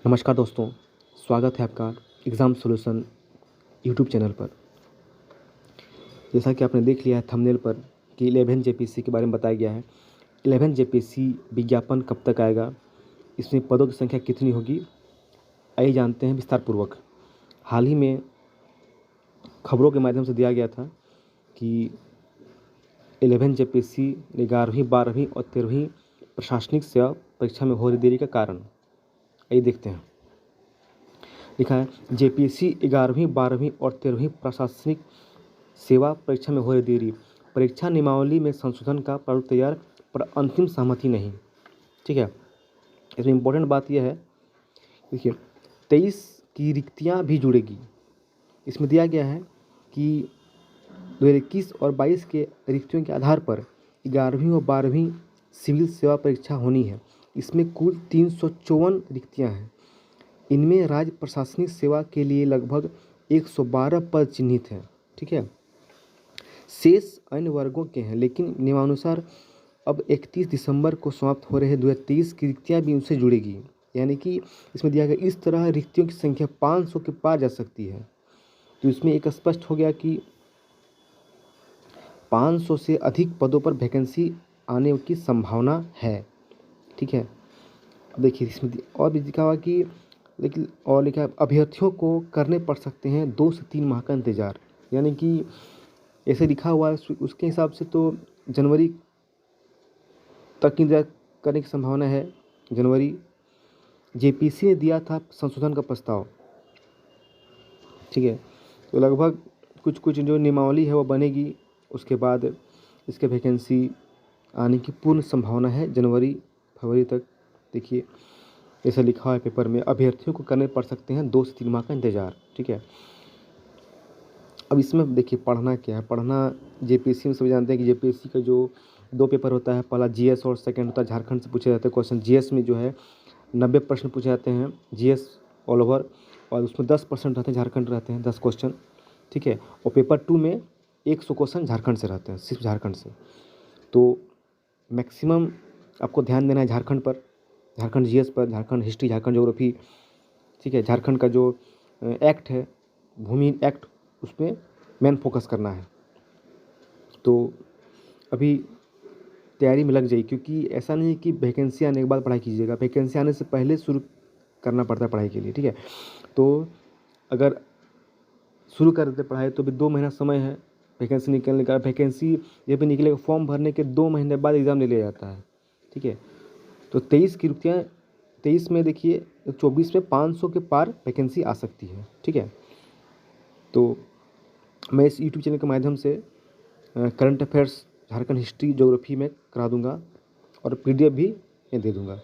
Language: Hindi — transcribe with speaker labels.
Speaker 1: नमस्कार दोस्तों, स्वागत है आपका एग्ज़ाम सॉल्यूशन यूट्यूब चैनल पर। जैसा कि आपने देख लिया है थंबनेल पर कि 11 जेपीएससी के बारे में बताया गया है। 11 जेपीएससी विज्ञापन कब तक आएगा, इसमें पदों की संख्या कितनी होगी, आइए जानते हैं विस्तारपूर्वक। हाल ही में खबरों के माध्यम से दिया गया था कि 11 जेपीएससी 11वीं 12वीं और 13वीं प्रशासनिक सेवा परीक्षा में हो रही देरी का कारण। आइए देखते हैं। लिखा है जेपीएससी 11वीं 12वीं और 13वीं प्रशासनिक सेवा परीक्षा में हो रही देरी, परीक्षा नियमावली में संशोधन का प्रारूप तैयार पर अंतिम सहमति नहीं। ठीक है, इसमें इम्पोर्टेंट बात यह है, देखिए 23 की रिक्तियां भी जुड़ेगी। इसमें दिया गया है कि 2021 और 22 के रिक्तियों के आधार पर 11वीं और 12वीं सिविल सेवा परीक्षा होनी है। इसमें कुल 354 रिक्तियाँ हैं। इनमें राज्य प्रशासनिक सेवा के लिए लगभग 112 पद चिन्हित हैं। ठीक है, शेष अन्य वर्गों के हैं, लेकिन नियमानुसार अब 31 दिसंबर को समाप्त हो रहे 2023 की रिक्तियाँ भी उनसे जुड़ेगी। यानी कि इसमें दिया गया इस तरह रिक्तियों की संख्या 500 के पार जा सकती है। तो इसमें एक स्पष्ट हो गया कि 500 से अधिक पदों पर वैकेंसी आने की संभावना है। ठीक है, अब देखिए इसमें और भी लिखा हुआ कि लिखा है अभ्यर्थियों को करने पड़ सकते हैं 2 से 3 माह का इंतज़ार। यानी कि ऐसे लिखा हुआ है, उसके हिसाब से तो जनवरी तक इंतजार करने की संभावना है। जनवरी जेपीसी ने दिया था संशोधन का प्रस्ताव। ठीक है, तो लगभग कुछ जो नियमावली है वो बनेगी, उसके बाद इसके वैकेंसी आने की पूर्ण संभावना है जनवरी फरवरी तक। देखिए ऐसा लिखा हुआ है पेपर में, अभ्यर्थियों को करने पड़ सकते हैं 2 से 3 माह का इंतज़ार। ठीक है, अब इसमें देखिए पढ़ना क्या है। पढ़ना जेपीएससी में सभी जानते हैं कि जेपीएससी का जो 2 पेपर होता है, पहला जीएस और सेकंड होता है झारखंड से पूछे जाते हैं क्वेश्चन। जीएस में जो है 90 प्रश्न पूछे जाते हैं जीएस ऑल ओवर, और उसमें 10% रहते हैं झारखंड रहते हैं, 10 क्वेश्चन। ठीक है, और पेपर 2 में 100 क्वेश्चन झारखंड से रहते हैं, सिर्फ झारखंड से। तो मैक्सिमम आपको ध्यान देना है झारखंड पर, झारखंड जीएस पर, झारखंड हिस्ट्री, झारखंड ज्योग्राफी। ठीक है, झारखंड का जो एक्ट है, भूमि एक्ट, उसमें मेन फोकस करना है। तो अभी तैयारी में लग जाइए, क्योंकि ऐसा नहीं है कि वैकेंसी आने के बाद पढ़ाई कीजिएगा, वैकेंसी आने से पहले शुरू करना पड़ता है पढ़ाई के लिए। ठीक है, तो अगर शुरू कर देते पढ़ाई तो भी 2 महीना समय है वैकेंसी निकलने का। वैकेंसी ये भी निकलेगा, फॉर्म भरने के 2 महीने बाद एग्ज़ाम ले लिया जाता है। ठीक है, तो 23 की रिक्तियाँ 23 में देखिए, 24 में 500 के पार वैकेंसी आ सकती है। ठीक है, तो मैं इस यूट्यूब चैनल के माध्यम से current affairs Jharkhand history geography में करा दूंगा और पीडीएफ भी मैं दे दूंगा।